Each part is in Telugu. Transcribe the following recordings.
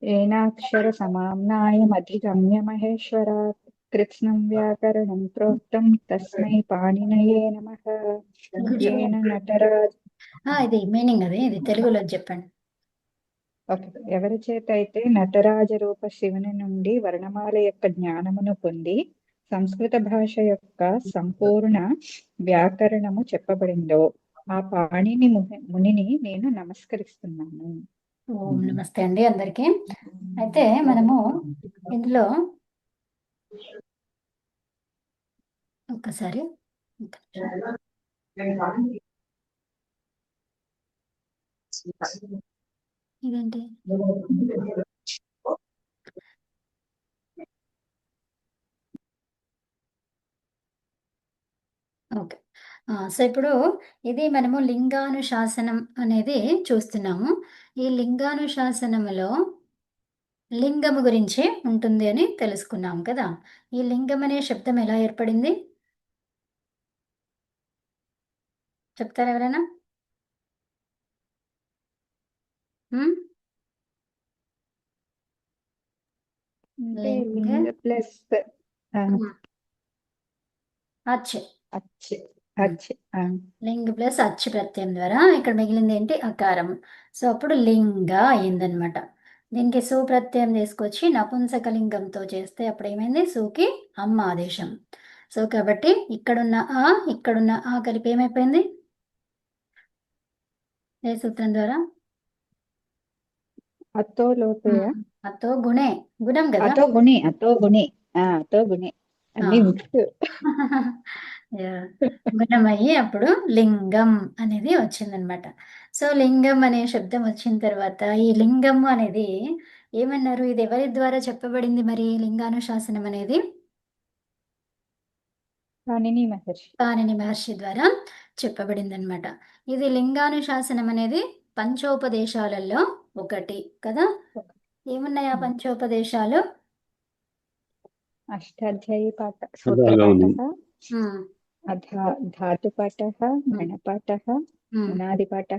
येनाक्षरसमाम्नायमधिगम्य महेश्वरात् कृत्स्नं व्याकरणं प्रोक्तं तस्मै पाणिनये नमः। येन नटराज ఇది మీనింగ్ అది ఇది తెలుగులో చెప్పండి. ఓకే. ఎవరి చేత అయితే నటరాజ రూప శివుని నుండి వర్ణమాల యొక్క జ్ఞానమును పొంది సంస్కృత భాష యొక్క సంపూర్ణ వ్యాకరణము చెప్పబడిందో ఆ పాణిని మునిని నేను నమస్కరిస్తున్నాను. ఓం నమస్తే అండి అందరికి. అయితే మనము ఇందులో ఒక్కసారి ఇదేంటి ఓకే. సో ఇప్పుడు ఇది మనము లింగానుశాసనం అనేది చూస్తున్నాము. ఈ లింగానుశాసనములో లింగము గురించి ఉంటుంది అని తెలుసుకున్నాం కదా. ఈ లింగం అనే శబ్దం ఎలా ఏర్పడింది చెప్తారా ఎవరైనా? లింగ ప్లస్ అచ్ అచ్ అచ్ లింగ్ ప్లస్ అచ్ ప్రత్యయం ద్వారా ఇక్కడ మిగిలింది ఏంటి అకారం. సో అప్పుడు లింగ అయిందనమాట. దీనికి సు ప్రత్యయం తీసుకొచ్చి నపుంసకలింగంతో చేస్తే అప్పుడు ఏమైంది సుకి అమ్మ ఆదేశం. సో కాబట్టి ఇక్కడున్న ఆ కలిపి ఏమైపోయింది ఏ సూత్రం ద్వారా? అతో లోపయ అతో గుణే గుణం కదా. అతో గుణి అన్ని మిక్స్ గుణమయ్యి అప్పుడు లింగం అనేది వచ్చిందనమాట. సో లింగం అనే శబ్దం వచ్చిన తర్వాత ఈ లింగం అనేది ఏమన్నారు, ఇది ఎవరి ద్వారా చెప్పబడింది మరి లింగానుశాసనం అనేది? పాణిని మహర్షి ద్వారా చెప్పబడింది అనమాట. ఇది లింగానుశాసనం అనేది పంచోపదేశాలలో ఒకటి కదా. ఏమున్నాయి ఆ పంచోపదేశాలు? అష్టాధ్యాయీ పాఠ, సూత్రపాఠ, ధాతుపాఠ, గణపాఠ, ఉనాదిపాఠ,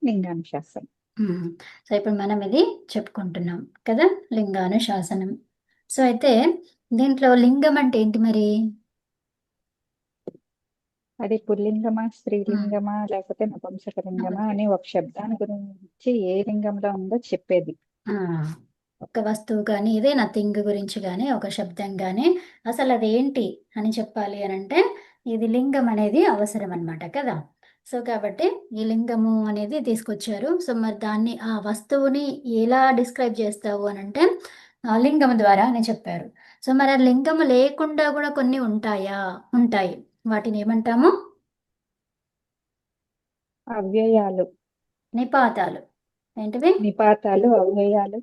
లింగానుశాసనం. సో ఇప్పుడు మనం ఇది చెప్పుకుంటున్నాం కదా లింగానుశాసనం. సో అయితే దీంట్లో లింగం అంటే ఏంటి మరి? అది పుల్లింగమా స్త్రీలింగమా లేకపోతే నపుంసకలింగమా అని ఒక శబ్దాన్ని గురించి ఏ లింగంలో ఉందో చెప్పేది. ఒక వస్తువు కానీ ఏదైనా థింగ్ గురించి కానీ ఒక శబ్దం కానీ అసలు అది ఏంటి అని చెప్పాలి అని అంటే ఇది లింగం అనేది అవసరం అన్నమాట కదా. సో కాబట్టి ఈ లింగము అనేది తీసుకొచ్చారు. సో మరి దాన్ని ఆ వస్తువుని ఎలా డిస్క్రైబ్ చేస్తావు అని అంటే ఆ లింగం ద్వారా అని చెప్పారు. సో మరి ఆ లింగము లేకుండా కూడా కొన్ని ఉంటాయా? ఉంటాయి. వాటిని ఏమంటాము? అవ్యయాలు, నిపాతాలు. ఏంటివి? నిపాతాలు, అవ్యయాలు.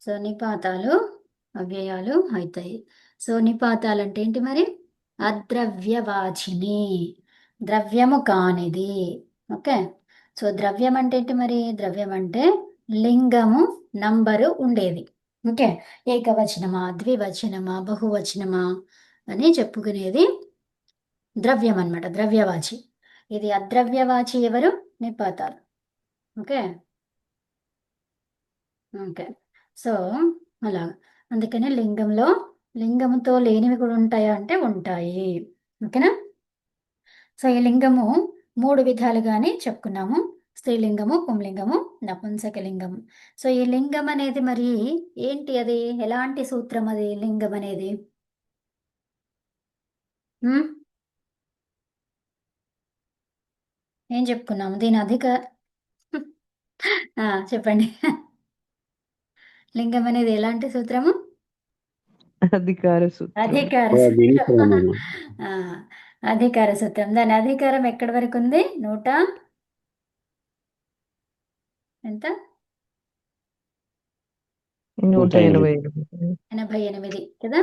సో నిపాతాలు అవ్యయాలు అవుతాయి. సో నిపాతాలు అంటే ఏంటి మరి? అద్రవ్యవాచిని, ద్రవ్యము కానిది. ఓకే. సో ద్రవ్యం అంటే ఏంటి మరి? ద్రవ్యం అంటే లింగము నంబరు ఉండేది. ఓకే. ఏకవచనమా, ద్వివచనమా, బహువచనమా అని చెప్పుకునేది ద్రవ్యం అన్నమాట, ద్రవ్యవాచి. ఇది అద్రవ్యవాచి ఎవరు? నిపాతాలు. ఓకే. ఓకే. సో అలా అందుకనే లింగంలో లింగముతో లేనివి కూడా ఉంటాయా అంటే ఉంటాయి. ఓకేనా. సో ఈ లింగము 3 విధాలుగానే చెప్పుకున్నాము. స్త్రీలింగము, పుంలింగము, నపుంసకలింగము. సో ఈ లింగం అనేది మరి ఏంటి? అది ఎలాంటి సూత్రం అది లింగం అనేది? ఏం చెప్పుకున్నాము దీని చెప్పండి. లింగం అనేది ఎలాంటి సూత్రము? అధికార సూత్రం. అధికార సూత్రం. దాని అధికారం ఎక్కడి వరకు ఉంది? 188 కదా.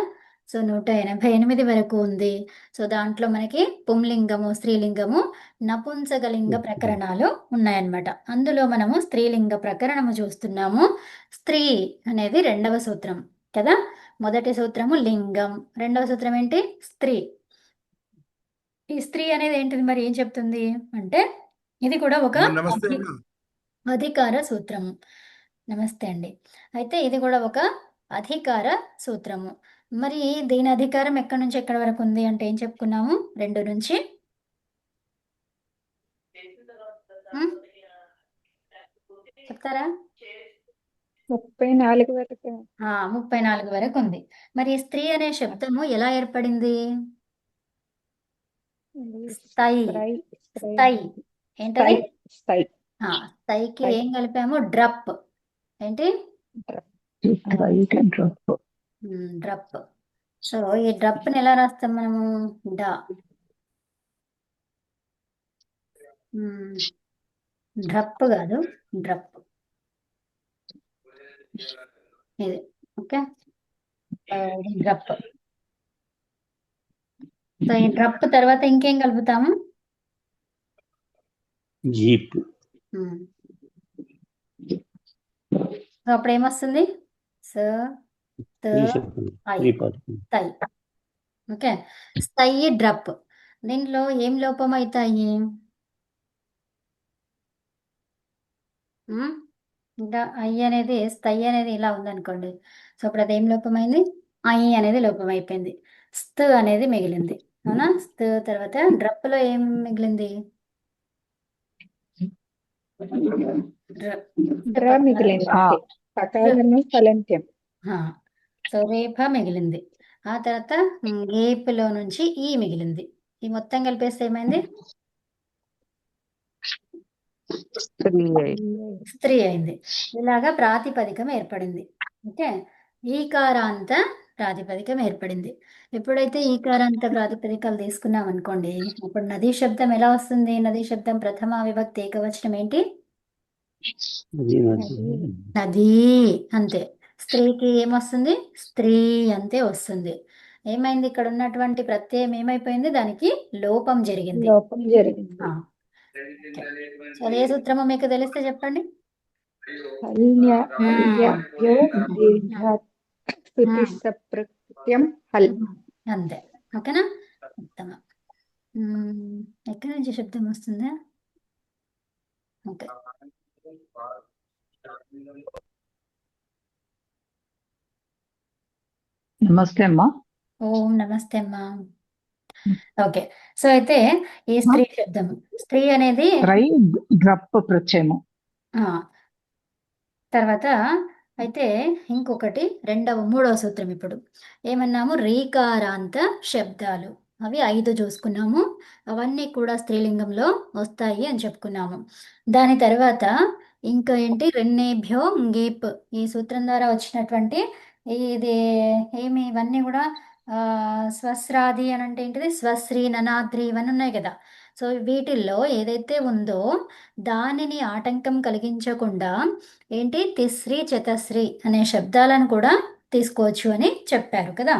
సో 188 వరకు ఉంది. సో దాంట్లో మనకి పుంలింగము, స్త్రీలింగము, నపుంసకలింగ ప్రకరణాలు ఉన్నాయన్నమాట. అందులో మనము స్త్రీలింగ ప్రకరణము చూస్తున్నాము. స్త్రీ అనేది 2వ సూత్రం కదా. మొదటి సూత్రము లింగం, 2వ సూత్రం ఏంటి? స్త్రీ. ఈ స్త్రీ అనేది ఏంటిది మరి? ఏం చెప్తుంది అంటే ఇది కూడా ఒక అధికార సూత్రము. నమస్తే అండి. అయితే ఇది కూడా ఒక అధికార సూత్రము. మరి దీని అధికారం ఎక్కడి నుంచి ఎక్కడి వరకు ఉంది అంటే ఏం చెప్పుకున్నాము? 2 నుంచి హ్మ్. చెప్తారా? 34 వరకు 34 వరకు ఉంది. మరి స్త్రీ అనే శబ్దము ఎలా ఏర్పడింది? స్థై. స్థై స్థై. ఏంటది? స్థై స్థైకి స్థై ఏం కలిపాము? డ్రప్. ఏంటి? డ్రప్. సో ఈ డ్రప్ని ఎలా రాస్తాం మనము? డా. డ్రప్ కాదు, డ్రప్. ఇది ఓకే. ఇది డ్రప్. సో ఈ డ్రప్ తర్వాత ఇంకేం కలుపుతాము? జీప్. సో అప్పుడు ఏమొస్తుంది? స త ఐ. స్థై. ఓకే. స్థై డ్రప్. దీంట్లో ఏం లోపం అవుతాయి? ఇంకా ఐ అనేది స్థై అనేది ఇలా ఉందనుకోండి. సో అప్పుడు అది ఏం లోపమైంది? ఐ అనేది లోపం అయిపోయింది. స్థ అనేది మిగిలింది. అవునా? స్థ తర్వాత డ్రప్లో ఏం మిగిలింది? డ్ర మిగిలింది. పకారము ఫలంత్యం. సో రేఫ మిగిలింది. ఆ తర్వాత ఏపులో నుంచి ఈ మిగిలింది. ఈ మొత్తం కలిపేస్తే ఏమైంది? స్త్రీ అయింది. ఇలాగా ప్రాతిపదికం ఏర్పడింది. ఓకే. ఈకారాంత ప్రాతిపదికం ఏర్పడింది. ఎప్పుడైతే ఈకారాంత ప్రాతిపదికలు తీసుకున్నాం అనుకోండి, అప్పుడు నదీ శబ్దం ఎలా వస్తుంది? నదీ శబ్దం ప్రథమ విభక్తి ఏకవచనం ఏంటి? నదీ. అంతే. స్త్రీకి ఏమొస్తుంది? స్త్రీ అంతే వస్తుంది. ఏమైంది? ఇక్కడ ఉన్నటువంటి ప్రత్యయం ఏమైపోయింది? దానికి లోపం జరిగింది. అదే సూత్రము మీకు తెలిస్తే చెప్పండి. అంతే. ఓకేనా? ఉత్తమ. ఎక్కడి నుంచి శబ్దం వస్తుందా? ఓకే. నమస్తే అమ్మా. ఓం నమస్తే అమ్మా. ఓకే. సో అయితే ఈ స్త్రీ శబ్దం, స్త్రీ అనేది డ్రప్ ప్రత్యయము. తర్వాత అయితే ఇంకొకటి మూడవ సూత్రం. ఇప్పుడు ఏమన్నాము? రీకారాంత శబ్దాలు. అవి 5 చూసుకున్నాము. అవన్నీ కూడా స్త్రీలింగంలో వస్తాయి అని చెప్పుకున్నాము. దాని తర్వాత ఇంకా ఏంటి? రెండేభ్యో గేప్. ఈ సూత్రం ద్వారా వచ్చినటువంటి ఇది ఇవన్నీ కూడా స్వస్రాది అని అంటే ఏంటిది? స్వశ్రీ, ననాద్రి ఇవన్నీ ఉన్నాయి కదా. సో వీటిల్లో ఏదైతే ఉందో దానిని ఆటంకం కలిగించకుండా ఏంటి? తిస్రీ, చతశ్రీ అనే శబ్దాలను కూడా తీసుకోవచ్చు అని చెప్పారు కదా.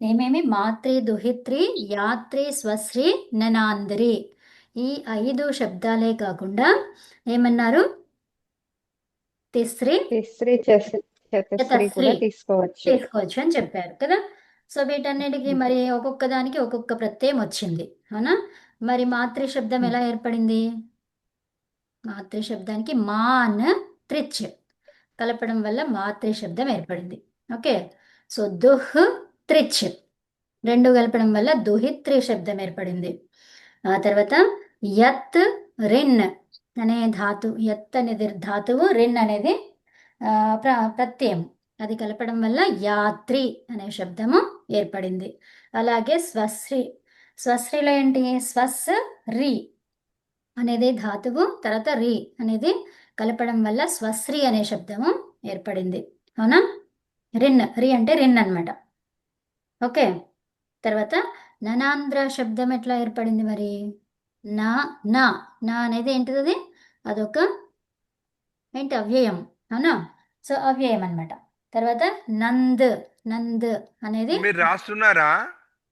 ఏమేమి? మాత్రి, దుహిత్రి, యాత్రి, స్వశ్రీ, ననాంధ్రి. ఈ 5 శబ్దాలే కాకుండా ఏమన్నారు? తిస్రీ, చతశ్రీ తీసుకోవచ్చు అని చెప్పారు కదా. సో వీటన్నిటికీ మరి ఒక్కొక్క దానికి ఒక్కొక్క ప్రత్యయం వచ్చింది. అవునా? మరి మాతృ శబ్దం ఎలా ఏర్పడింది? మాతృ శబ్దానికి మాన్ త్రిచ్ కలపడం వల్ల మాతృ శబ్దం ఏర్పడింది. ఓకే. సో దుహ్ త్రిచ్ 2 కలపడం వల్ల దుహిత్రి శబ్దం ఏర్పడింది. ఆ తర్వాత యత్ రిన్ అనే ధాతు, యత్ అనేది ధాతువు, రిన్ అనేది ప్రత్యయం. అది కలపడం వల్ల యాత్రి అనే శబ్దము ఏర్పడింది. అలాగే స్వశ్రీ. స్వశ్రీలో ఏంటి? స్వస్ రి అనేది ధాతువు, తర్వాత రి అనేది కలపడం వల్ల స్వశ్రీ అనే శబ్దము ఏర్పడింది. అవునా? రిన్, రి అంటే రిన్ అనమాట. ఓకే. తర్వాత ననాంధ్ర శబ్దం ఎట్లా ఏర్పడింది మరి? నా నా నా అనేది ఏంటిది? అదొక ఏంటి? అవ్యయం. అవునా? సో అవ్యయం అనమాట. తర్వాత నంద్, నంద్ అనేది మీరు రాస్తున్నారా?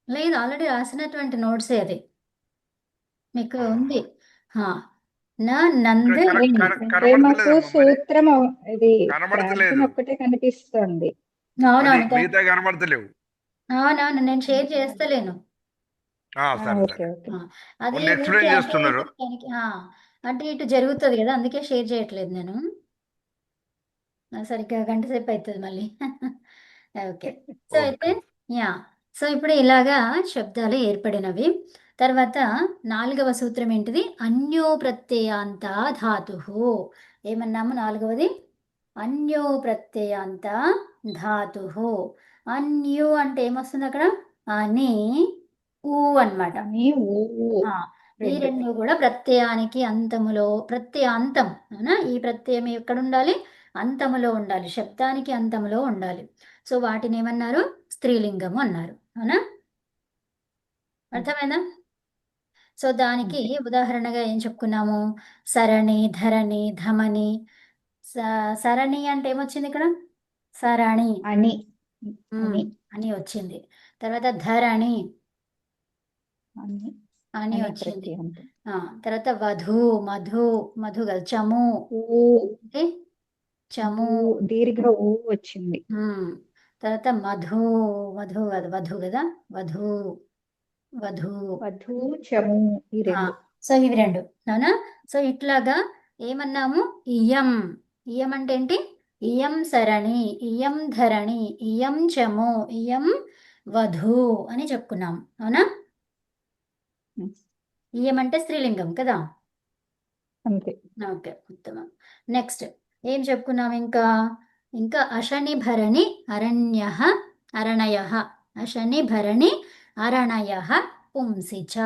లేదు, ఆల్రెడీ రాసినటువంటి నోట్సే అది మీకు ఉంది. నంద్ సూత్రం ఇది కనబడతలేదు. ఒక్కటే కనిపిస్తుంది. అవునవును, మిగతా కనబడతలేవు. అవునవును, నేను షేర్ చేస్తలేను. అది ఎక్స్ప్లెయిన్ చేస్తున్నారు. అటు ఇటు జరుగుతుంది కదా, అందుకే షేర్ చేయట్లేదు నేను. సరిగ్గా గంట సేపు అవుతుంది మళ్ళీ. ఓకే. సో అయితే ఓకే. యా సో ఇప్పుడు ఇలాగా శబ్దాలు ఏర్పడినవి. తర్వాత 4వ సూత్రం ఏంటిది? అన్యో ప్రత్యయాంత ధాతుః. ఏమన్నాము 4వది? అన్యో ప్రత్యయాంత ధాతుః. అన్యు అంటే ఏమొస్తుంది అక్కడ? అని, ఊ అన్నమాట. అని ఊ ఆ! ఈ రెండు. 2 కూడా ప్రత్యయానికి అంతములో ప్రత్యయాంతం. అవునా? ఈ ప్రత్యయం ఎక్కడుండాలి? అంతములో ఉండాలి. శబ్దానికి అంతములో ఉండాలి. సో వాటినేమన్నారు? స్త్రీలింగము అన్నారు. అవునా? అర్థమైందా? సో దానికి అంతే. ఉదాహరణగా ఏం చెప్పుకున్నాము? సరణి, ధరణి, ధమని. స సరణి అంటే ఏమొచ్చింది ఇక్కడ? సరణి. అని హ్మ్. అని అని వచ్చింది. తర్వాత ధరణి అని అని అని వచ్చింది. ప్రత్యయాంతం. తర్వాత వధు, మధు, మధు కాదు చము. ఊ అంటే చము. ఊ దీర్ఘ ఊ వచ్చింది. తర్వాత మధు, మధు కాదు వధు కదా, వధు, వధు. వధు చము ఈ ఆ, రెండు. సో ఇవి 2 అవునా? సో ఇట్లాగా ఏమన్నాము? ఇయం. ఇయం అంటే ఏంటి? ఇయం సరణి, ఇయం ధరణి, ఇయం చము, ఇయం వధు అని చెప్పుకున్నాం. అవునా? ఉం. ఇయం అంటే స్త్రీలింగం కదా. అంతే. ఓకే, ఉత్తమం. నెక్స్ట్ ఏం చెప్పుకున్నాం ఇంకా? ఇంకా అశని భరణి అరణ్య అరణయ. అశని భరణి అరణయ పుంసి చ.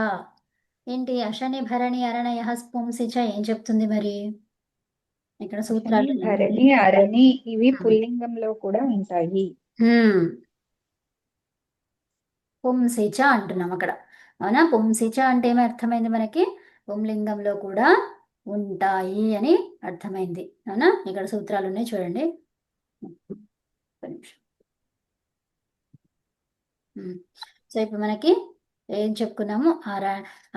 ఏంటి అశని భరణి అరణయ పుంసి చ ఏం చెప్తుంది మరి? ఇక్కడ అశని సూత్రాలు భరణి అరణి ఇవి హ్మ్. పుల్లింగంలో కూడా ఉంటాయి. హ్మ్. పుంసి చ అంటున్నాం అక్కడ. అవునా? పుంసి చ అంటే ఏమి అర్థమైంది మనకి? పుంలింగంలో కూడా ఉంటాయి అని అర్థమైంది. అవునా? ఇక్కడ సూత్రాలు ఉన్నాయి చూడండి. ఒక్క నిమిషం. సో ఇప్పుడు మనకి ఏం చెప్పుకున్నాము?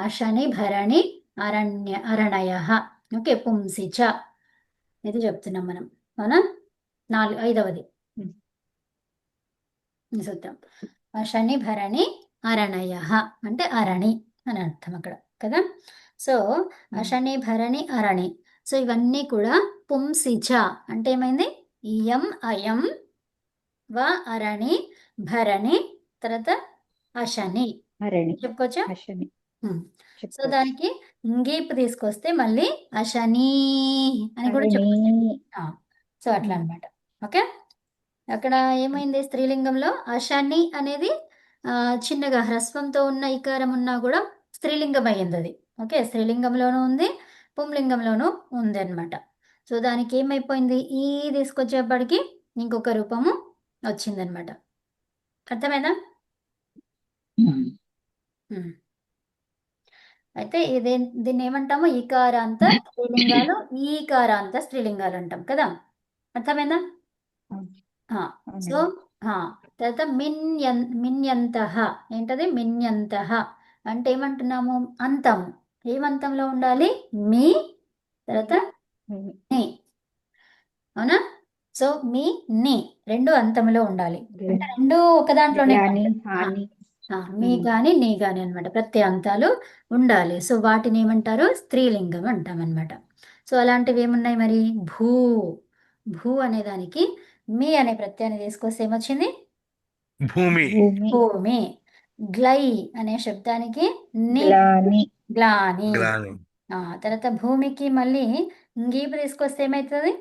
అశని భరణి అరణయ. ఓకే, పుంసి చ ఇది చెప్తున్నాం మనం. అవునా? 5వది ఉం. సూత్రం అశని భరణి అరణయ అంటే అరణి అని అర్థం అక్కడ కదా. సో అశని భరణి అరణి. సో ఇవన్నీ కూడా పుంసి చ అంటే ఏమైంది? ఇయం అయం వ అరణి భరణి తర్వాత అశని అరణి చెప్పుకోవచ్చా? అశని సో చెప్పవచ్చు. దానికి ఇంగీపు తీసుకొస్తే మళ్ళీ అశని అని కూడా అరణి చెప్పచ్చు. సో అట్లా ఉం. అన్నమాట. ఓకే, అక్కడ ఏమైంది? స్త్రీలింగంలో అశని అనేది చిన్నగా హ్రస్వంతో ఉన్న ఇకారం ఉన్నా కూడా స్త్రీలింగం అయ్యింది అది. ఓకే, స్త్రీలింగంలోనూ ఉంది, పుంలింగంలోనూ ఉంది అనమాట. సో దానికి ఏమైపోయింది? ఈ తీసుకొచ్చేప్పటికి ఇంకొక రూపము వచ్చిందనమాట. అర్థమైందా? ఉం. ఉమ్. అయితే దీన్ని ఏమంటాము? ఈకారాంత స్త్రీలింగాలు, ఈకారాంత స్త్రీలింగాలు అంటాం కదా. అర్థమైందా? సో అవునండి. తర్వాత మిన్యంత. ఏంటది? మిన్యంత అంటే ఏమంటున్నాము? అంతం. ఏమంతంలో ఉండాలి? మీ తర్వాత ఉం. ని. అవునా? సో మీ ని రెండు అంతంలో ఉండాలి. అంటే రెండు ఒక దాంట్లోనే గ్లాని కాదు. హాని మీ గాని నీ గాని అనమాట. ప్రత్యయాంతాలు ఉండాలి. సో వాటిని ఏమంటారు? స్త్రీలింగం అంటాం అనమాట. సో అలాంటివి ఏమున్నాయి మరి? భూ. భూ అనే దానికి మీ అనే ప్రత్యయాన్ని తీసుకొస్తే ఏమొచ్చింది? భూమి. భూమి భూమి. గ్లై అనే శబ్దానికి ని, గ్లాని గ్లాని. గ్లాని. తర్వాత భూమికి మళ్ళీ ఇంగీపు తీసుకొస్తే ఏమవుతుంది?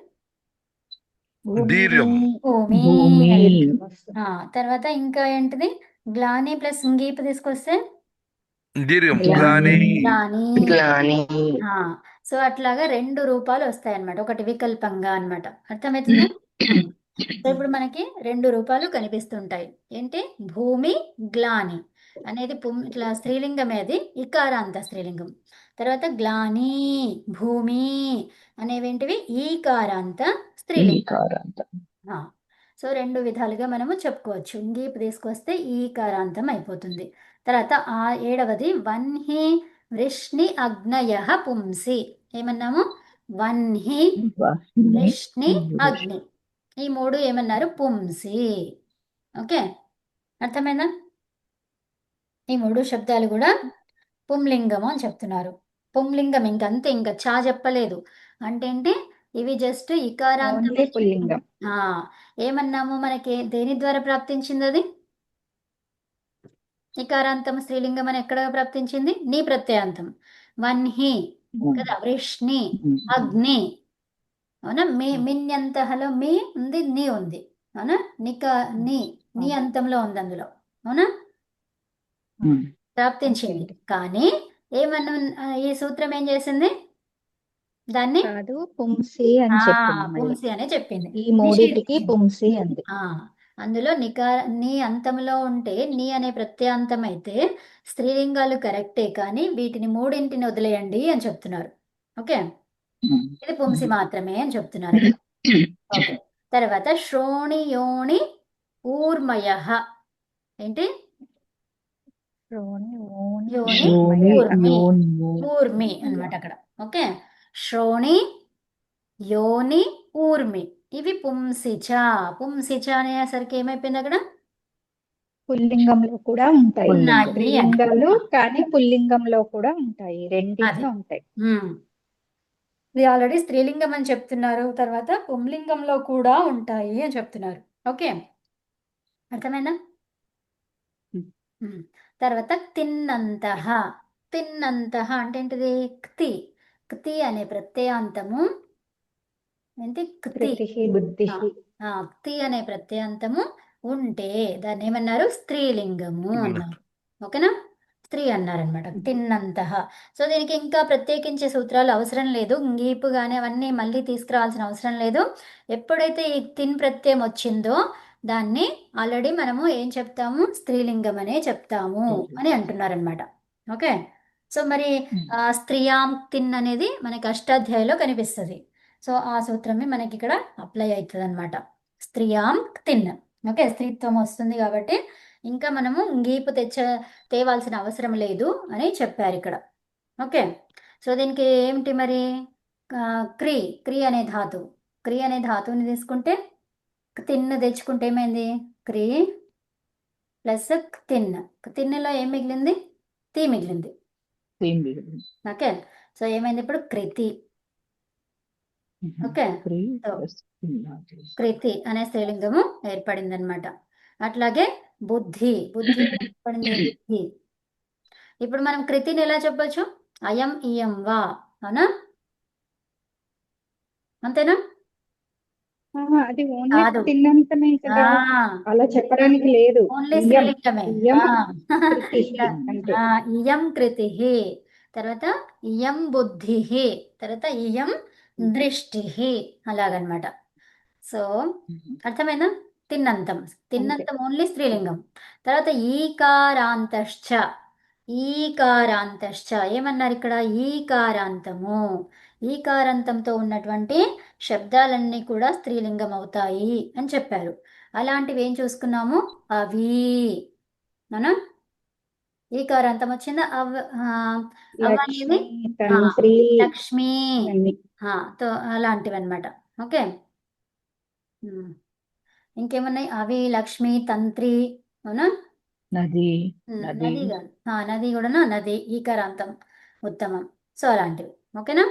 భూమి దీర్ఘం. భూమి. భూమి దీర్ఘం వస్తుంది. తర్వాత ఇంకా ఏంటిది? గ్లాని ప్లస్ ఇంగీపు తీసుకొస్తే దీర్ఘం. గ్లాని గ్లాని. గ్లాని. సో అట్లాగా 2 రూపాలు వస్తాయన్నమాట, ఒకటి వికల్పంగా అన్నమాట. అర్థమవుతుందా? సో ఇప్పుడు మనకి 2 రూపాలు కనిపిస్తుంటాయి. ఏంటి? భూమి, గ్లాని అనేది ఇట్లా స్త్రీలింగమే, అది ఇకారాంత స్త్రీలింగం. తర్వాత గ్లాని, భూమి అనేవేంటివి? ఈకారాంత స్త్రీలింగం. ఈకారాంత. సో 2 విధాలుగా మనము చెప్పుకోవచ్చు. ఇంగీపు తీసుకొస్తే ఈకారాంతం అయిపోతుంది. తర్వాత 7వది వన్హి వృష్ణి అగ్నయ పుంసి. ఏమన్నాము? వన్హి, వృష్ణి, అగ్ని. ఈ 3 ఏమన్నారు? పుంసి. ఓకే, అర్థమైందా? ఈ 3 శబ్దాలు కూడా పుంలింగము అని చెప్తున్నారు. పుంలింగం ఇంకంతే, ఇంకా చా చెప్పలేదు. అంటే ఏంటి? ఇవి జస్ట్ ఇకారాంతం ఓన్లీ పుల్లింగం. ఆ, ఏమన్నాము మనకి దేని ద్వారా ప్రాప్తించింది అది ఇకారాంతం స్త్రీలింగం అని ఎక్కడ ప్రాప్తించింది నీ ప్రత్యయాంతం వన్హి కదా వృష్ణి అగ్ని అవునా మిన్యంతహలో మీ ఉంది నీ ఉంది అవునా నీ అంతంలో ఉంది అందులో అవునా ప్రాప్తించింది ఓకే. కానీ ఏమన్నా ఈ సూత్రం ఏం చేసింది దాన్ని కాదు పుంసి అని చెప్పింది మళ్ళీ. పుంసి అనే చెప్పింది ఈ మూడిటికి నిషేధించింది. పుంసి అంది. అందులో నీ అంతంలో ఉంటే నీ అనే ప్రత్యయాంతం అయితే స్త్రీలింగాలు కరెక్టే కానీ వీటిని మూడింటిని వదిలేయండి అని చెప్తున్నారు ఓకే ఇది పుంసి మాత్రమే అని చెప్తున్నారు ఇక్కడ. ఓకే తర్వాత శ్రోణి యోని ఊర్మయ ఏంటి యోని ఊర్మి అన్నమాట అక్కడ ఓకే శ్రోణి యోని ఊర్మి ఇవి పుంసిచ అనేసరికి ఏమైపోయింది అక్కడ పుల్లింగంలో కూడా ఉంటాయి. ఉన్నాయి స్త్రీలింగాలు కానీ పుల్లింగంలో కూడా ఉంటాయి. రెండిట్లో ఉంటాయి. ఇది ఆల్రెడీ స్త్రీలింగం అని చెప్తున్నారు తర్వాత పుంలింగంలో కూడా ఉంటాయి అని చెప్తున్నారు ఓకే అర్థమైందా తర్వాత తిన్నంతః అంటే ఏంటిది క్తి అనే ప్రత్యయాంతము ఏంటి క్తి అనే ప్రత్యయాంతము ఉంటే దాన్ని ఏమన్నారు స్త్రీలింగము అన్నారు ఓకేనా స్త్రీ అన్నారనమాట తిన్నంతః సో దీనికి ఇంకా ప్రత్యేకించే సూత్రాలు అవసరం లేదు గీపు కానీ అవన్నీ మళ్ళీ తీసుకురావాల్సిన అవసరం లేదు ఎప్పుడైతే ఈ తిన్ ప్రత్యయం వచ్చిందో దాన్ని ఆల్రెడీ మనము ఏం చెప్తాము స్త్రీలింగం అనే చెప్తాము అని అంటున్నారనమాట ఓకే సో మరి స్త్రియాం తిన్ అనేది మనకి అష్టాధ్యాయంలో కనిపిస్తుంది సో ఆ సూత్రమే మనకి ఇక్కడ అప్లై అవుతుంది అనమాట స్త్రియాం తిన్ ఓకే స్త్రీత్వం వస్తుంది కాబట్టి ఇంకా మనము గీపు తేవాల్సిన అవసరం లేదు అని చెప్పారు ఇక్కడ ఓకే సో దీనికి ఏమిటి మరి క్రీ అనే ధాతువుని తీసుకుంటే తిన్ను తెచ్చుకుంటే ఏమైంది క్రీ ప్లస్ తిన్నులో ఏం మిగిలింది తీ మిగిలింది ఓకే సో ఏమైంది ఇప్పుడు కృతి ఓకే కృతి అనే స్త్రీలింగము ఏర్పడింది అనమాట అట్లాగే బుద్ధి ఏర్పడింది బుద్ధి ఇప్పుడు మనం కృతిని ఎలా చెప్పొచ్చు అయం ఇయం వా అవునా అంతేనా అది ఓన్లీ తిన్నంతమే కదా అలా చెప్పడానికి లేదు ఓన్లీ స్త్రీలింగమే అంటే ఇయం కృతి తర్వాత ఇయం బుద్ధి తర్వాత ఇయం దృష్టి అలాగనమాట సో అర్థమైందా తిన్నంతం ఓన్లీ స్త్రీలింగం తర్వాత ఈకారాంతశ్చ ఏమన్నారు ఇక్కడ ఈకారాంతంతో ఉన్నటువంటి శబ్దాలన్నీ కూడా స్త్రీలింగం అవుతాయి అని చెప్పారు అలాంటివి ఏం చూసుకున్నాము అవి మనం ఈకారాంతం వచ్చిందా లక్ష్మి తో అలాంటివి అనమాట ఓకే ఇంకేమున్నాయి అవి లక్ష్మి తంత్రి అవునా నది కూడా నది ఈకారాంతం ఉత్తమం సో అలాంటివి ఓకేనా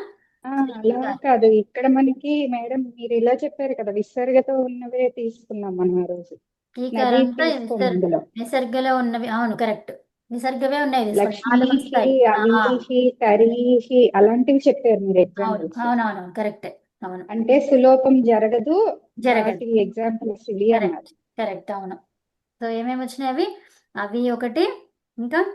అలా కాదు ఇక్కడ మనకి మేడం మీరు ఇలా చెప్పారు కదా విసర్గతో ఉన్నవే తీసుకున్నాం మనం ఆ రోజు విసర్గలో ఉన్నవి అవును కరెక్ట్ విసర్గవే ఉన్నాయి లక్ష్మీహి అవీహి తరీహి అలాంటివి చెప్పారు మీరు ఎగ్జాంపుల్స్ అవునవును కరెక్టే అవును అంటే సులోపం జరగదు ఎగ్జాంపుల్స్ ఇవి అన్నారు కరెక్ట్ అవును సో ఏమేమి వచ్చినాయి అవి ఒకటి ఇంకా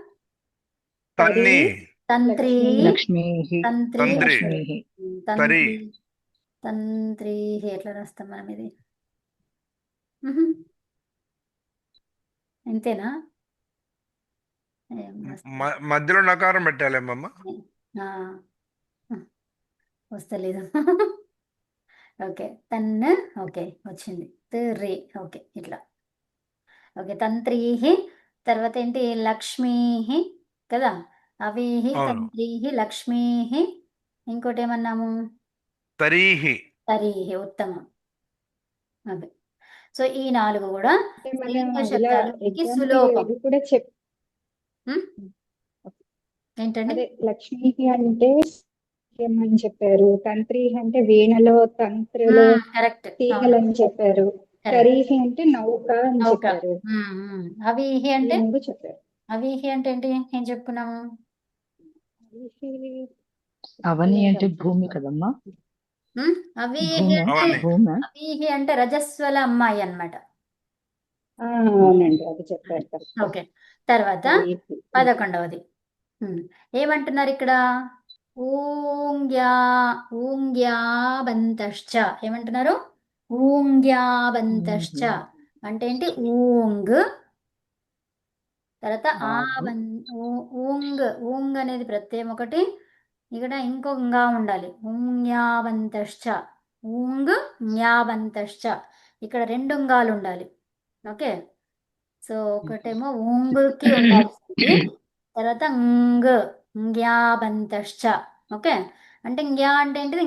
తంత్రి ఎట్లా రాస్తాం మనం ఇది అంతేనా మధ్యలో నకారం పెట్టాలేమమ్మా వస్తలేదు ఓకే ఓకే వచ్చింది రే ఓకే ఇట్లా ఓకే తంత్రీ తర్వాత ఏంటి లక్ష్మీ కదా అవి తంత్రీ లక్ష్మీ ఇంకోటి ఏమన్నాము తరీహి ఉత్తమం అదే సో ఈ 4 కూడా శబ్దాలకి సులోపం ఏంటండి లక్ష్మీ అంటే అని చెప్పారు. తంత్రి అంటే వీణలో తంత్రిలో కరెక్ట్. అవును, తీగలని చెప్పారు. కరెక్ట్. కరీహి అంటే నౌక అని నౌక. చెప్పారు. అవీహి ఈ అంటే 3 చెప్పారు. అవీహి అంటే ఏంటి? ఏం చెప్పుకున్నాము? కరీహి అవని అంటే గుర్తులేదమ్మా. భూమి కదమ్మా, అవీహి భూమి అంటే అవన్నీ భూమి. అవీహి అంటే రజస్వల అమ్మాయి అన్నమాట. అవునండి, అది చెప్పారు కరెక్ట్. ఓకే. తర్వాత కరీహి 11వది ఏమంటున్నారు ఇక్కడ? ఊంగ్యా ఊంగ్యాబంతశ్చ. ఏమంటున్నారు? ఊంగ్యాబంతశ్చ అంటే ఏంటి? ఊంగ్, తర్వాత ఆవు. ఊంగ్. ఊంగ్ అనేది ప్రత్యయం ఒకటి, ఇక్కడ ఇంకో ంగా ఉండాలి. ఊంగ్యాబంతశ్చ, ఊంగ్ జ్ఞాబంతశ్చ. ఇక్కడ 2 ంగాలు ఉండాలి. ఓకే. సో ఒకటేమో ఊంగుకి ఉండాల్సింది, తర్వాత ంగ్యాబంతశ్చ. ఓకే. అంటే ంగ్యా అంటే ఏంటిది?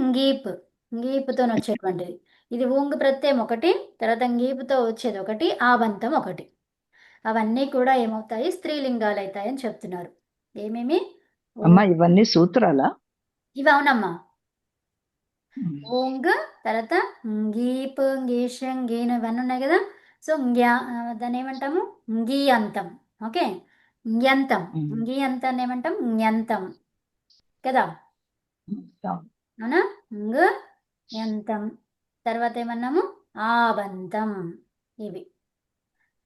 ngీపుతో వచ్చేటువంటిది. ఇది ఊంగ్ ప్రత్యయం ఒకటి, తర్వాత ngీపుతో వచ్చేది ఒకటి, ఆబంతం ఒకటి. అవన్నీ కూడా ఏమవుతాయి? స్త్రీలింగాలు అవుతాయని చెప్తున్నారు. ఏమేమి? అమ్మా ఇవన్నీ సూత్రాలా? ఇవి అవునమ్మా. ఓంగ్, తర్వాత ngీప్, ngీషం, ngీను ఇవన్నీ ఉన్నాయి కదా. సో దాన్ని ఏమంటాము? ngీయంతం. ఓకే. ఞంతం. ngీయంతాన్ని ఏమంటాం? జ్ఞంతం కదా. అవునా? ఞంతం. తర్వాత ఏమన్నాము? ఆబంతం.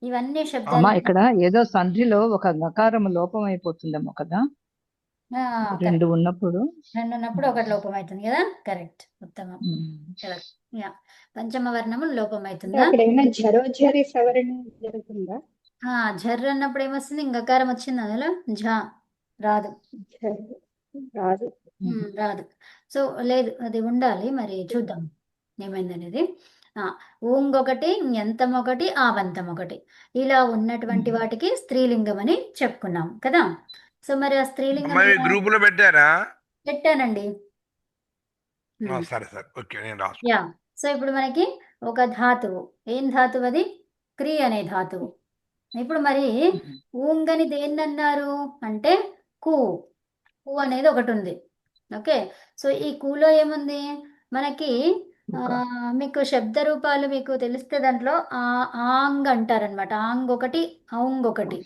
ఇవన్నీ అమ్మా శబ్దాలు. ఇక్కడ ఏదో సంధిలో ఒక గకారం లోపం అయిపోతుందేమో కదా, కరెక్ట్. 2 ఉన్నప్పుడు. 2 ఉన్నప్పుడు ఒకటి లోపం అవుతుంది కదా. కరెక్ట్, ఉత్తమం. కరెక్ట్. యా, పంచమ వర్ణము లోపం అంటే అవుతుందా? అక్కడ ఏమైనా జరోజరి సవరణ జరుగుతుందా? జర్ర అన్నప్పుడు ఏమొస్తుంది? ఇంగకారం వచ్చింది అందులో. ఝ రాదు. రాదు. రాదు. సో లేదు, అది ఉండాలి. మరి చూద్దాం ఏమైందనేది. ఊంగ్ ఒకటి, ఞంతం ఒకటి, ఆబంతం ఒకటి. ఇలా ఉన్నటువంటి వాటికి స్త్రీలింగం అని చెప్పుకున్నాం కదా. సో మరి ఆ స్త్రీలింగం అమ్మాయి ఎలా? గ్రూపులో పెట్టారా? పెట్టానండి. సరే సరే, ఓకే, నేను రాసు. యా. సో ఇప్పుడు మనకి ఒక ధాతువు. ఏం ధాతువు అది? క్రీ అనే ధాతువు. ఇప్పుడు మరి ఊంగని దేన్నన్నారు అంటే కు. కు అనేది ఒకటి ఉంది. ఓకే. సో ఈ కూలో ఏముంది మనకి? మీకు శబ్ద రూపాలు మీకు తెలిస్తే దాంట్లో ఆంగ్ అంటారనమాట. ఆంగ్ ఒకటి, ఔంగ్ ఒకటి.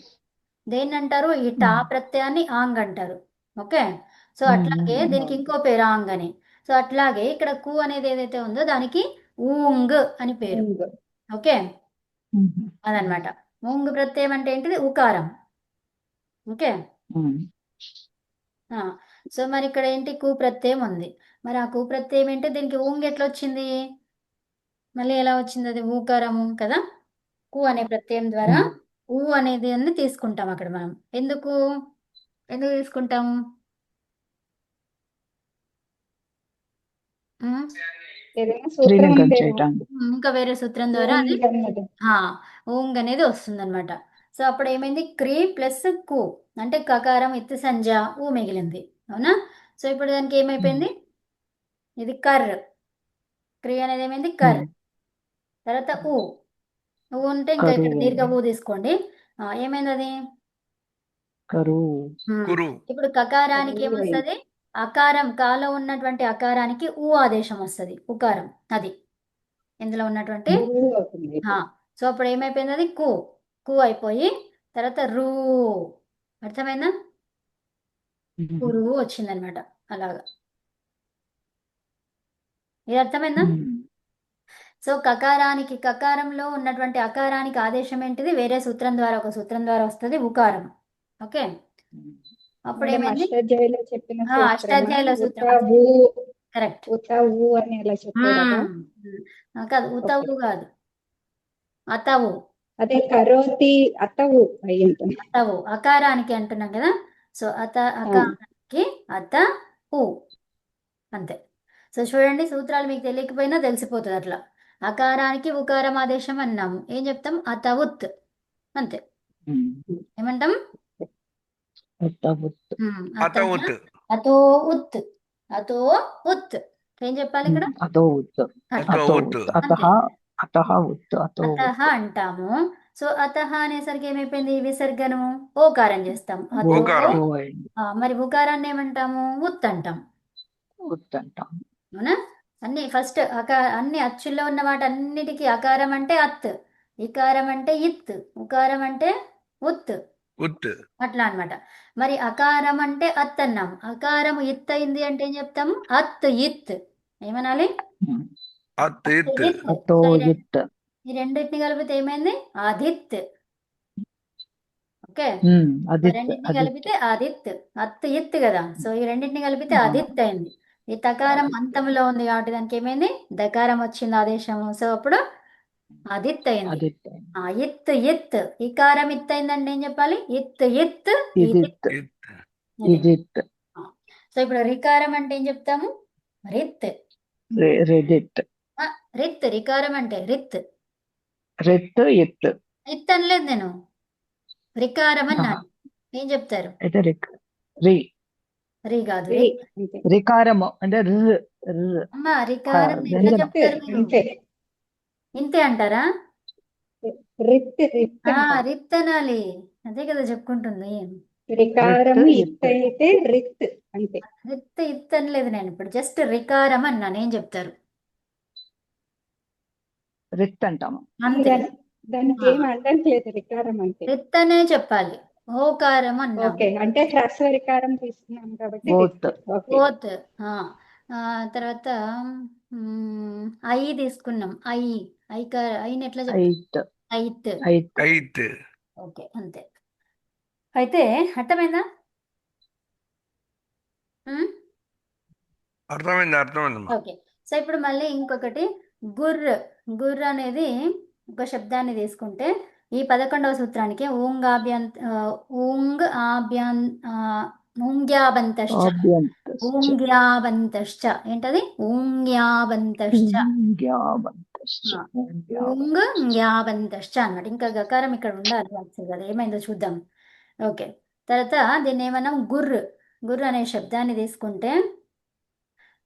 దేన్ని అంటారు? ఈ టా ప్రత్యయాన్ని ఆంగ్ అంటారు. ఓకే. సో అట్లాగే దీనికి ఇంకో పేరు ఆంగ్ అని. సో అట్లాగే ఇక్కడ కు అనేది ఏదైతే ఉందో దానికి ఊంగ్ అని పేరు. ఊంగ్. ఓకే. అదనమాట. ఊంగ్ ప్రత్యయం అంటే ఏంటిది? ఉకారం. ఓకే. సో మరి ఇక్కడ ఏంటి? కు ప్రత్యయం ఉంది. మరి ఆ కు ప్రత్యయం ఏంటి? దీనికి ఊంగ్ ఎట్లా వచ్చింది? మళ్ళీ ఎలా వచ్చింది? అది ఊకారము కదా. కు అనే ప్రత్యయం ద్వారా ఊ అనేది అన్ని తీసుకుంటాం అక్కడ మనం. ఎందుకు తీసుకుంటాము? ఏదైనా సూత్రం స్త్రీలింగం ఉందేమో. చేయటానికి. ఇంకా వేరే సూత్రం ద్వారా అది ఊంగ్ అన్నది. ఊంగ్ అనేది వస్తుంది అనమాట. సో అప్పుడు ఏమైంది? క్రీ ప్లస్ కు అంటే కకారం, ఇత్తు, సంజ, ఊ మిగిలింది. అవునా? సో ఇప్పుడు దానికి ఏమైపోయింది? ఇది కర్. క్రీ అనేది ఏమైంది? కర్. తర్వాత ఊ. ఊ ఉంటే ఇంకా ఇక్కడ కరువు. దీర్ఘ ఊ తీసుకోండి. ఏమైంది అది? కరువు. కురు. ఇప్పుడు కకారానికి కరువు అయింది. ఏమొస్తుంది? అకారం, కాలో ఉన్నటువంటి అకారానికి ఊ ఆదేశం వస్తుంది. ఉకారం అది ఇందులో ఉన్నటువంటి. గురువు అవుతుంది. సో అప్పుడు ఏమైపోయింది? అది కు. కు అయిపోయి తర్వాత రూ. అర్థమైందా? కురువు వచ్చిందనమాట. అలాగా. ఇది అర్థమైందా? సో కకారానికి, కకారంలో ఉన్నటువంటి అకారానికి ఆదేశం ఏంటిది? వేరే సూత్రం ద్వారా, ఒక సూత్రం ద్వారా వస్తుంది, ఉకారం. ఓకే. అప్పుడు మేడం ఏమైంది? అష్టాధ్యాయులో చెప్పిన అష్టాధ్యాయుల సూత్రమా? సూత్రం. కరెక్ట్. ఉత ఊ అని ఎలా చెప్పారా? కాదు, ఉతవు కాదు, అతవు. అదే కరోతి అతవు అయి ఉంటుంది. అతవు అకారానికి అంటున్నాం కదా. సో అకారానికి అత ఊ అంతే. సో చూడండి, సూత్రాలు మీకు తెలియకపోయినా తెలిసిపోతుంది అట్లా. అకారానికి ఉకారం ఆదేశం అన్నాము, ఏం చెప్తాం? అతవుత్ అంతే. ఏమంటాం? అత ఉత్. అతో ఉత్. అతో ఉత్. ఏం చెప్పాలి ఇక్కడ? అతో ఉత్. అతో ఉత్. అతః అతః ఉత్. అతో అతః అంటాము. సో అతః అనేసరికి ఏమైపోయింది? విసర్గను ఓకారం చేస్తాం. అతో. ఓకారం. మరి ఉకారాన్ని ఏమంటాము? ఉత్ అంటాం. ఉత్ అంటాం. అవునా? అన్ని ఫస్ట్ అన్ని అచ్చుల్లో ఉన్న వాటన్నిటికీ అకారం అంటే అత్, ఇకారం అంటే ఇత్, ఉకారం అంటే ఉత్, ఉత్. అట్లా అన్నమాట. మరి అకారం అంటే అత్ అన్నాం, అకారం ఇత్ అయింది అంటే ఏం చెప్తాము? అత్ ఇత్. ఏమనాలి? అత్ అత్ ఇత్. ఇత్. అతో సో ఇత్. ఈ రెండింటిని కలిపితే ఏమైంది? ఆదిత్. ఓకే, అదిత్ రెండింటిని అదిత్. కలిపితే ఆదిత్. అత్ ఇత్ కదా, సో ఈ రెండింటిని కలిపితే ఆదిత్ అయింది. ఈ తకారం అంతంలో ఉంది కాబట్టి దానికి ఏమైంది? దకారం వచ్చింది ఆదేశము, సో అప్పుడు ఆదిత్ అయింది. అదిత్. ఇత్ ఇత్, ఇకారం ఇత్ అయిందంటే ఏం చెప్పాలి? ఇత్ ఇత్ ఇదిత్. ఇత్. అది. ఇదిత్. సో ఇప్పుడు రికారం అంటే ఏం చెప్తాము? రిత్. రెడిత్. రిత్, రికారం అంటే రిత్. రెత్ ఇత్. ఇత్ అనలేదు నేను, రికారం అన్నాను. ఏం చెప్తారు? అయితే రి రి కాదు, రి రిత్. అంతే. రికారము అంటే అమ్మా రికారం ఎట్లా వ్యంజనం. చెప్తారు మీరు? అంతే. ఇంతే అంటారా? రిత్ రిత్ అంటాం. రిత్ అనాలి, అదే కదా చెప్పుకుంటుంది. రికారము రిత్ ఇత్ అయితే రిత్ అంతే. రిత్ ఇత్ అనలేదు నేను, ఇప్పుడు జస్ట్ రికారం అన్నాను. ఏం చెప్తారు? రిత్ అంటాము. అంతే. దానికి ఏం అనట్లేదు రికారం అంటే. రిత్ అనే చెప్పాలి, ఓకారం అన్నాం. ఓకే, అంటే హ్రస్వ రికారం తీసుకున్నాం కాబట్టి ఓత్. రిత్. ఓకే. ఓత్. తర్వాత ఐ తీసుకున్నాం. ఐని ఎట్లా చెప్తాం? ఐత్. ఐత్. ఐత్. ఐత్. ఓకే, అంతే. అయితే అర్థమైందా? అర్థమైందమ్మా. ఓకే, సో ఇప్పుడు మళ్ళీ ఇంకొకటి గుర్ర. గుర్ర అనేది ఒక శబ్దాన్ని తీసుకుంటే ఈ 11వ సూత్రానికి ఊంగ్యాబంతశ్చ. ఆభ్యంతశ్చ. ఊంగ్యాబంతశ్చ ఏంటది? ఊంగ్యాబంతశ్చ. ఊంగ్యాబంతశ్చ. ఊంగ్యాబంతశ్చ అన్నమాట. ఇంకా గకారం ఇక్కడ ఉండాలి యాక్చువల్గా, అది ఏమైందో చూద్దాం. ఓకే, తర్వాత దీన్ని ఏమన్నాం? గుర్ర. గుర్ర అనే శబ్దాన్ని తీసుకుంటే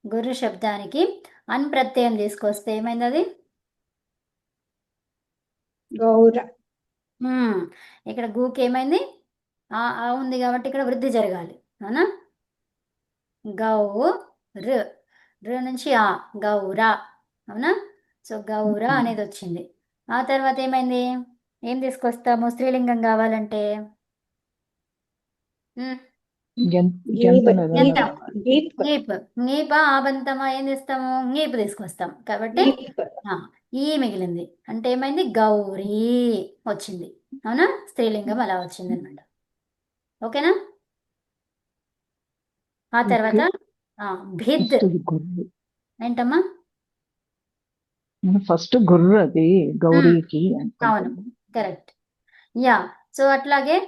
గుర్ర శబ్దానికి అన్ ప్రత్యయం తీసుకొస్తే ఏమైంది? అది గౌర. ఇక్కడ గూకి ఏమైంది? ఆ ఉంది కాబట్టి ఇక్కడ వృద్ధి జరగాలి, అవునా? గౌ రు నుంచి గౌర, అవునా? సో గౌర అనేది వచ్చింది. ఆ తర్వాత ఏమైంది? ఏం తీసుకొస్తాము స్త్రీలింగం కావాలంటే? ngీప ఆబంతమా ఏం చేస్తాము? ngీపు తీసుకొస్తాం కాబట్టి ఈ మిగిలింది. అంటే ఏమైంది? గౌరీ వచ్చింది, అవునా? స్త్రీలింగం అలా వచ్చింది అనమాట. ఓకేనా? ఆ తర్వాత భిద్. ఏంటమ్మా? ఫస్ట్ గుర్ర అది గౌరీకి. అవును, కరెక్ట్. యా, సో అట్లాగే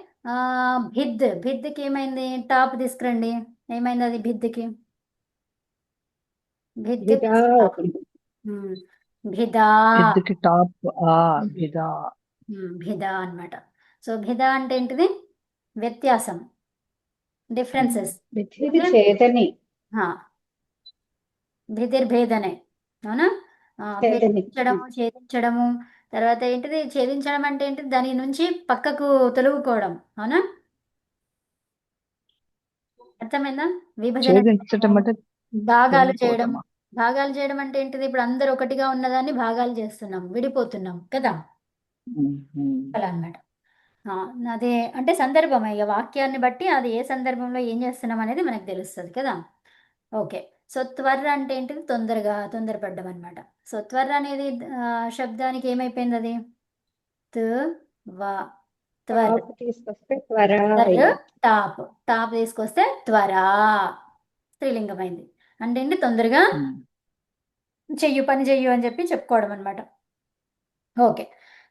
భిద్కి ఏమైంది? టాప్ తీసుకురండి. ఏమైంది అది భిద్కి? భిదా. భిదా. భిద్కి టాప్ భిదా. భిదా అన్నమాట. సో భిదా అంటే ఏంటిది? వ్యత్యాసం, డిఫరెన్సెస్. ఛేదని. భిదిర్భేదనే, అవునా? ఛేదించడము. తర్వాత ఏంటిది? ఛేదించడం అంటే ఏంటిది? దాని నుంచి పక్కకు తొలగుకోవడం, అవునా? అర్థమైందా? విభజన, భాగాలు చేయడం. భాగాలు చేయడం అంటే ఏంటిది? ఇప్పుడు అందరు ఒకటిగా ఉన్నదాన్ని భాగాలు చేస్తున్నాం, విడిపోతున్నాం కదా, అలా అన్నమాట. అదే అంటే సందర్భం, ఇక వాక్యాన్ని బట్టి అది ఏ సందర్భంలో ఏం చేస్తున్నాం అనేది మనకు తెలుస్తుంది కదా. ఓకే, సో త్వర అంటే ఏంటిది? తొందరపడ్డం అనమాట. సో త్వర అనేది శబ్దానికి ఏమైపోయింది? అది తీసుకొస్తే త్వర. టాప్ తీసుకొస్తే త్వర స్త్రీలింగమైంది. అంటే ఏంటి? తొందరగా పని చెయ్యు అని చెప్పి చెప్పుకోవడం అనమాట. ఓకే,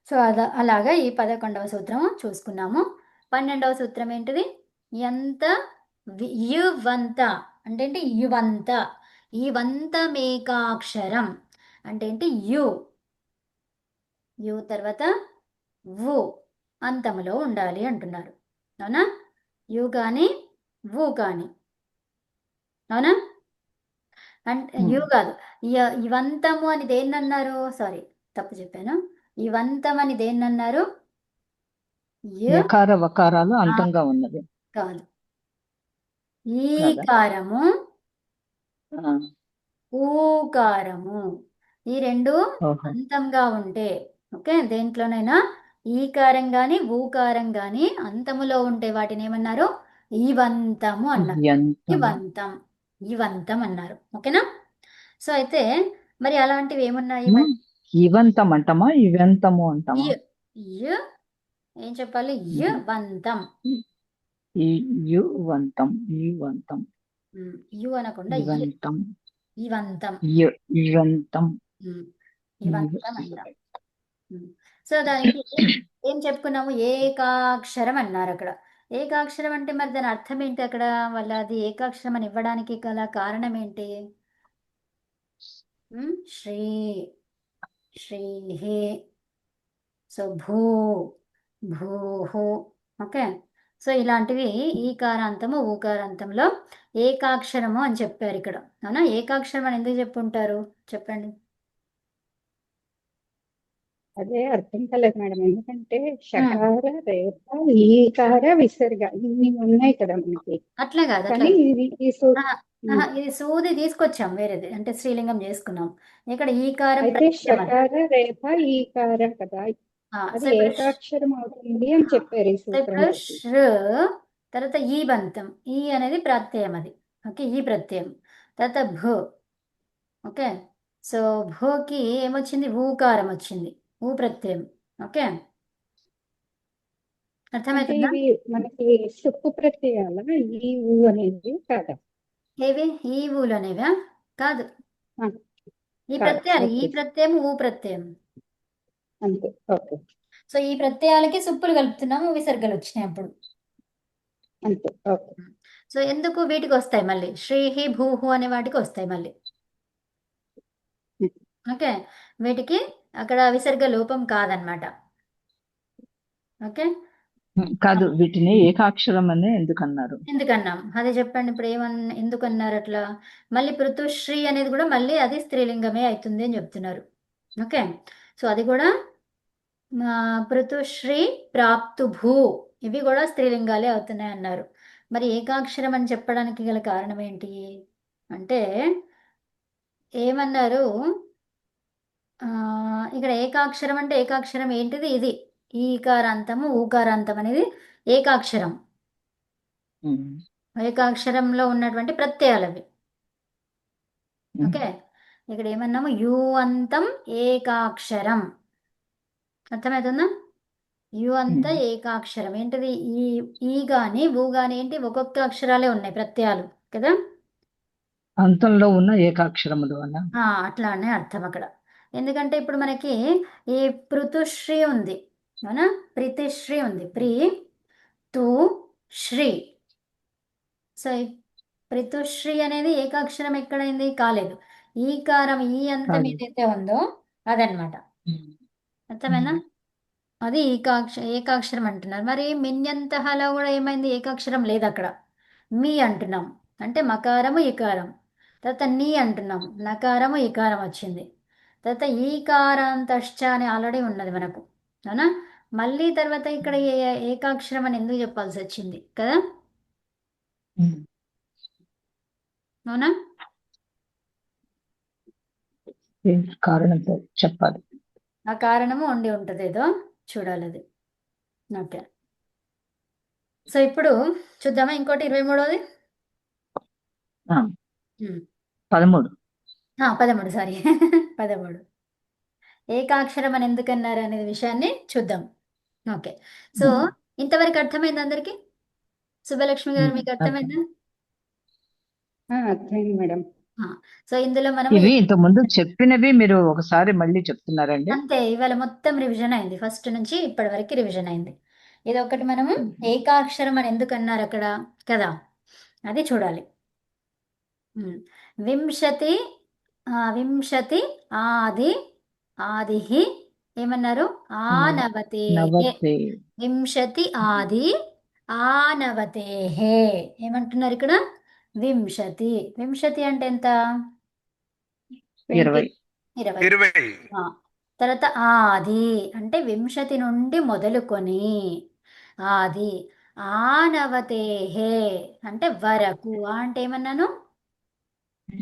సో అలాగా ఈ 11వ సూత్రం చూసుకున్నాము. 12వ సూత్రం ఏంటిది? యువంత అంటే ఏంటి? యువంత. ఈ వంతమేకాక్షరం అంటే ఏంటి? యు తర్వాత వు అంతములో ఉండాలి అంటున్నారు, అవునా? యు కానీ వు కానీ, అవునా? అంటే యు కాదు, ఇవంతము అని దేన్నన్నారు? సారీ, తప్పు చెప్పాను. ఇవంతం అని దేన్నన్నారు? యకార వకారాలు అంతంగా ఉన్నది కాదు, ఈ కారము ఆ, ఊకారము. ఈ రెండు ఓహో. అంతంగా ఉంటే, ఓకే, దేంట్లోనైనా ఈకారం గాని ఊకారం గాని అంతములో ఉంటే వాటిని ఏమన్నారు? ఈవంతము అన్నారు. యంతం. ఇవంతం, ఇవంతం అన్నారు. ఓకేనా? సో అయితే మరి అలాంటివి ఏమున్నాయి ఉమ్, మరి? ఇవంతం అంటామా ఇవంతము అంటామా? ఇ ఇ ఏం చెప్పాలి? వంతం. ఈ యువంతం ఇవంతం యు అనకుండా ఇవంతం ఇవంతం. ఇవంతం ఉమ్, ఇవంతం అంటాం. సో దానికి ఏం చెప్పుకున్నాము? ఏకాక్షరం అన్నారు అక్కడ. ఏకాక్షరం అంటే మరి దాని అర్థం ఏంటి అక్కడ? వాళ్ళ అది ఏకాక్షరం అని ఇవ్వడానికి గల కారణం ఏంటి? శ్రీ, శ్రీహి, సో భూ, భూహు. ఓకే, సో ఇలాంటివి ఈకారాంతము ఊకారాంతంలో ఏకాక్షరము అని చెప్పారు ఇక్కడ. అవునా? ఏకాక్షరం అని ఎందుకు చెప్పుంటారు చెప్పండి. అదే అర్థం కాలేదు మేడం. ఎందుకంటే షకార, రేప, ఈకార, విసర్గ ఇన్ని ఉన్నాయి కదా మనకి. అట్లా కాదు, అట్లా కానీ కాదు. ఈ ఆహా, ఆహా, ఇది సూది తీసుకొచ్చాం వేరేది, అంటే స్త్రీలింగం చేసుకున్నాం. ఇక్కడ ఈకారం అయితే ప్రత్యయం అది. షకార, రేప, ఈకార కదా, సో అది ఇప్పుడు ఏకాక్షరం అవుతుంది అని చెప్పారు ఈ సో ఇప్పుడు సూత్రంలోకి. తర్వాత ఈ బంతం, ఈ అనేది ప్రత్యయం అది. ఓకే, ఈ ప్రత్యయం. తర్వాత భూ. ఓకే, సో భూకి ఏమొచ్చింది? ఊకారం వచ్చింది, ఊ ప్రత్యయం. ఓకే, అంటే అర్థమవుతుందా? ఇవి మనకి సుప్పు ప్రత్యయాల ఈ ఊ అనేది కాదా? ఏవి ఈ ఊలు అనేవా? కాదు, ఆ, ఈ కాదు. ప్రత్యయాలు. ఈ ఓకే, ప్రత్యయం ఊ ప్రత్యయం. అంతే. ఓకే, సో ఈ ప్రత్యయాలకి సుప్పులు కలుపుతున్నాము, విసర్గలు వచ్చినాయి అప్పుడు. అంతే. ఓకే. సో ఎందుకు వీటికి వస్తాయి మళ్ళీ? శ్రీహి, భూహు అనే వాటికి వస్తాయి మళ్ళీ. ఓకే, వీటికి అక్కడ విసర్గ లోపం కాదనమాట. ఓకే, కాదు, వీటిని ఏకాక్షరం అని ఎందుకన్నారు? ఎందుకన్నాం అదే చెప్పండి. ఇప్పుడు ఎందుకన్నారు అట్లా? మళ్ళీ పృతుశ్రీ అనేది కూడా మళ్ళీ అది స్త్రీలింగమే అవుతుంది అని చెప్తున్నారు. ఓకే, సో అది కూడా పృతుశ్రీ, ప్రాప్తుభూ ఇవి కూడా స్త్రీలింగాలే అవుతున్నాయి అన్నారు. మరి ఏకాక్షరం అని చెప్పడానికి గల కారణం ఏంటి అంటే ఏమన్నారు? ఇక్కడ ఏకాక్షరం అంటే ఏకాక్షరం ఏంటిది? ఇది ఈకారాంతము ఊకారాంతం అనేది ఏకాక్షరం. ఉమ్, ఏకాక్షరంలో ఉన్నటువంటి ప్రత్యయాలు అవి. ఉమ్, ఓకే, ఇక్కడ ఏమన్నాము? యు అంతం ఏకాక్షరం. అర్థమవుతుందా? యు అంత ఉమ్. ఏకాక్షరం ఏంటిది? ఈ గాని ఊ గాని ఏంటి? ఒక్కొక్క అక్షరాలే ఉన్నాయి ప్రత్యయాలు కదా. అంతంలో ఉన్న ఏకాక్షరములు అన్న. అట్లానే అర్థం అక్కడ. ఎందుకంటే ఇప్పుడు మనకి ఈ పృతుశ్రీ ఉంది, అవునా? ప్రీతిశ్రీ ఉంది. ప్రీ, తు, శ్రీ. సో ఈ పృతుశ్రీ అనేది ఏకాక్షరం ఎక్కడైంది? కాలేదు. ఈకారం ఈ అంతం కాదు. ఏదైతే ఉందో అదనమాట. ఉమ్, అర్థమైనా? ఉమ్, అది ఏకాక్షరం అంటున్నారు. మరి మిన్యంతహలో కూడా ఏమైంది? ఏకాక్షరం లేదు అక్కడ. మీ అంటున్నాం, అంటే మకారము ఇకారం. తర్వాత నీ అంటున్నాం, నకారము ఇకారం వచ్చింది. తర్వాత ఈకారాంతశ్చ అని ఆల్రెడీ ఉన్నది మనకు, అవునా? మళ్ళీ తర్వాత ఇక్కడ ఏకాక్షరం అని ఎందుకు చెప్పాల్సి వచ్చింది కదా? ఉమ్. అవునా? ఏం కారణంతో చెప్పాలి. ఆ కారణము ఉండి ఉంటుంది, ఏదో చూడాలి అది. ఓకే, సో ఇప్పుడు చూద్దామా ఇంకోటి 23వది. ఆ, 13. 13, సారీ. 13 ఏకాక్షరం అని ఎందుకన్నారు అనే విషయాన్ని చూద్దాం. ఓకే, సో ఉమ్, ఇంతవరకు అర్థమైంది అందరికి? సుబ్బలక్ష్మి గారు ఉమ్, మీకు అర్థం. అర్థమైందా? అర్థమైంది మేడం. సో ఇందులో మనము ఇవి ఇంతకుముందు చెప్పినవి మీరు ఒకసారి మళ్ళీ చెప్తున్నారండి? అంతే, ఇవాళ మొత్తం రివిజన్ అయింది, ఫస్ట్ నుంచి ఇప్పటి వరకు రివిజన్ అయింది. ఇది ఒకటి మనము ఏకాక్షరం అని ఎందుకు అన్నారు అక్కడ కదా, అది చూడాలి. వింశతి, వింశతి ఆది, ఆదిహి ఏమన్నారు? ఆనవతే. నవతే. వింశతి ఆది ఆనవతేహే ఏమంటున్నారు ఇక్కడ? వింశతి. వింశతి అంటే ఎంత? 20. 20. 20. తర్వాత ఆది అంటే వింశతి నుండి మొదలుకొని, ఆది. ఆనవతేహే అంటే వరకు. అంటే ఏమన్నాను?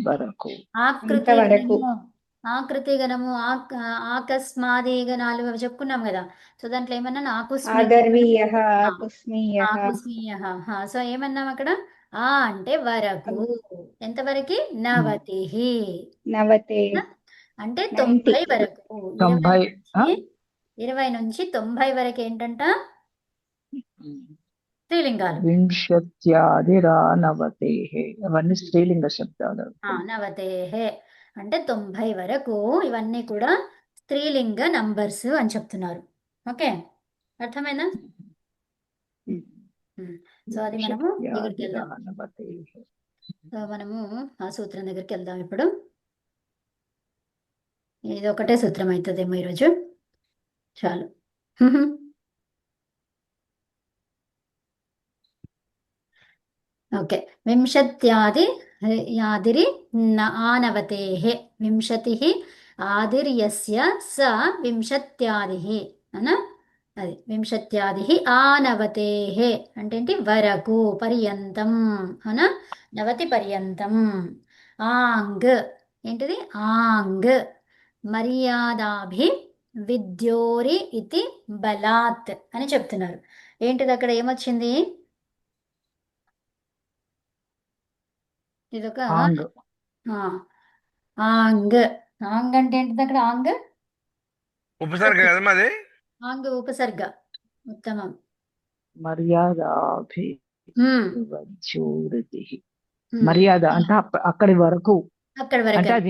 వరకు ఆకృతి అంతవరకు గణము ఆకృతి గణము ఆకస్మాది గణాలు అవి చెప్పుకున్నాం కదా. సో దాంట్లో ఏమన్నా ఆకుస్మిక ఆగర్వీయ ఆ, ఆకుస్మీయ ఆకుస్మీయ సో ఏమన్నాం అక్కడ ఆ అంటే వరకు, ఎంతవరకు నవతి, నవతే అంటే 90 90 వరకు, 90 20 నుంచి 90 వరకు ఏంటంట స్త్రీలింగాలు. వింశత్యాదిరానవతే అవన్నీ స్త్రీలింగ శబ్దాలు. నవతేహే అంటే 90 వరకు ఇవన్నీ కూడా స్త్రీలింగ నంబర్స్ అని చెప్తున్నారు. ఓకే, అర్థమైందా? సో అది మనము దగ్గరికి వెళ్దాం. వింశత్యాదిరానవతే సో మనము ఆ సూత్రం దగ్గరికి వెళ్దాం ఇప్పుడు. ఇది ఒకటే సూత్రం అవుతుందేమో ఈరోజు, చాలు. ఓకే, వింశత్యాది యాదిరి ఆనవతేః, వింశతిః ఆదిర్యస్య స వింశత్యాదిః అనా, అది వింశత్యాదిః ఆనవతేః అంటే ఏంటి, వరకు, పర్యంతం అనా, నవతి పర్యంతం. ఆంగ్ ఏంటిది, ఆంగ్ మర్యాదాభి విద్యోరి ఇతి బలాత్ అని చెప్తున్నారు. ఏంటిది అక్కడ ఏమొచ్చింది, ఇదొక ఆంగ్ ఆంగ్. ఆంగ్ అంటే ఏంటిది అక్కడ, ఆంగ్ ఉపసర్గ కదా మాది. ఆంగ్ ఉపసర్గ, ఉత్తమం. మర్యాదాభి హ్మ్, వజ్జూరితి. హ్మ్. మర్యాద అంటే అక్కడి వరకు, అక్కడి అంటే వరకు. అది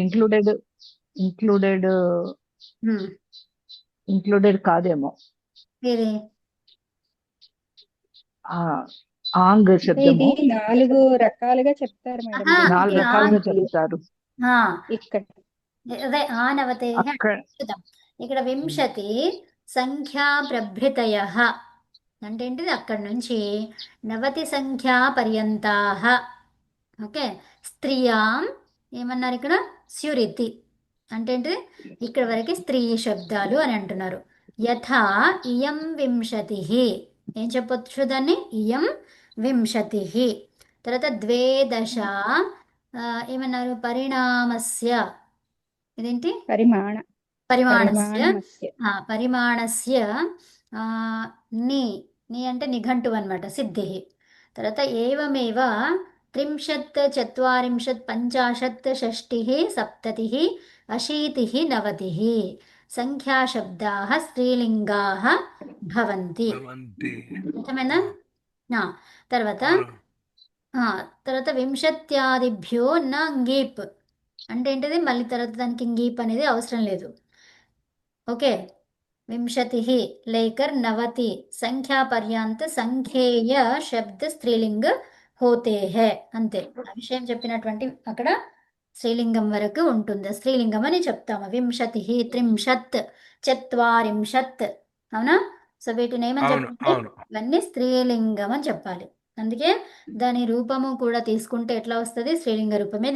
ఇంక్లూడెడ్ కాదేమో. ఇది ఆంగ్ ఇది శబ్దము 4 రకాలుగా చెప్తారు మేడం. ఆహా, దీనికి 4 ఇది రకాలుగా దీనికి చెప్తారు. ఇక్కడ అదే ఆనవతే అక్కడ చూద్దాం. ఇక్కడ వింశతి సంఖ్యా ప్రభృతయ అంటే ఏంటిది, అక్కడి నుంచి నవతి సంఖ్యా పర్యంతాః. ఓకే, స్త్రియాం ఏమన్నారు ఇక్కడ, స్యురితి అంటే ఏంటిది, ఇక్కడ వరకు స్త్రీ శబ్దాలు అని అంటున్నారు. యథా ఇయం వింశతిః, ఏం చెప్పొచ్చు దాన్ని, ఇయం వింశతిః. తర్వాత 12 ఏమన్నారు, పరిణామస్య, ఇదేంటి, పరిమాణస్య పరిమాణమస్య పరిమాణస్య ఆ, ని అంటే నిఘంటువు అనమాట, సిద్ధి. తర్వాత ఏవమేవ 30, 40, 50, 60, 70, 80, 90 సంఖ్యాశబ్దాः స్త్రీలింగాः భవంతి. భవంతి. అర్థమైందా? తర్వాత తర్వాత వింశత్యాదిభ్యో నా ngీప్ అంటే ఏంటిది, మళ్ళీ తర్వాత దానికి ngీప్ అనేది అవసరం లేదు. ఓకే, వింశతిః లేకర్ 90 సంఖ్యా పర్యాంత సంఖ్యేయ శబ్ద స్త్రీలింగ హోతే హే, అంతే. ఆ విషయం చెప్పినటువంటి అక్కడ స్త్రీలింగం వరకు ఉంటుంది, స్త్రీలింగం అని చెప్తాము. వింశతిః, 30, 40, అవునా? సో వీటిని ఏమని అవును చెప్పాలి, అవును. ఇవన్నీ స్త్రీలింగం అని చెప్పాలి. అందుకే దాని రూపము కూడా తీసుకుంటే ఎట్లా వస్తుంది, స్త్రీలింగ రూపమే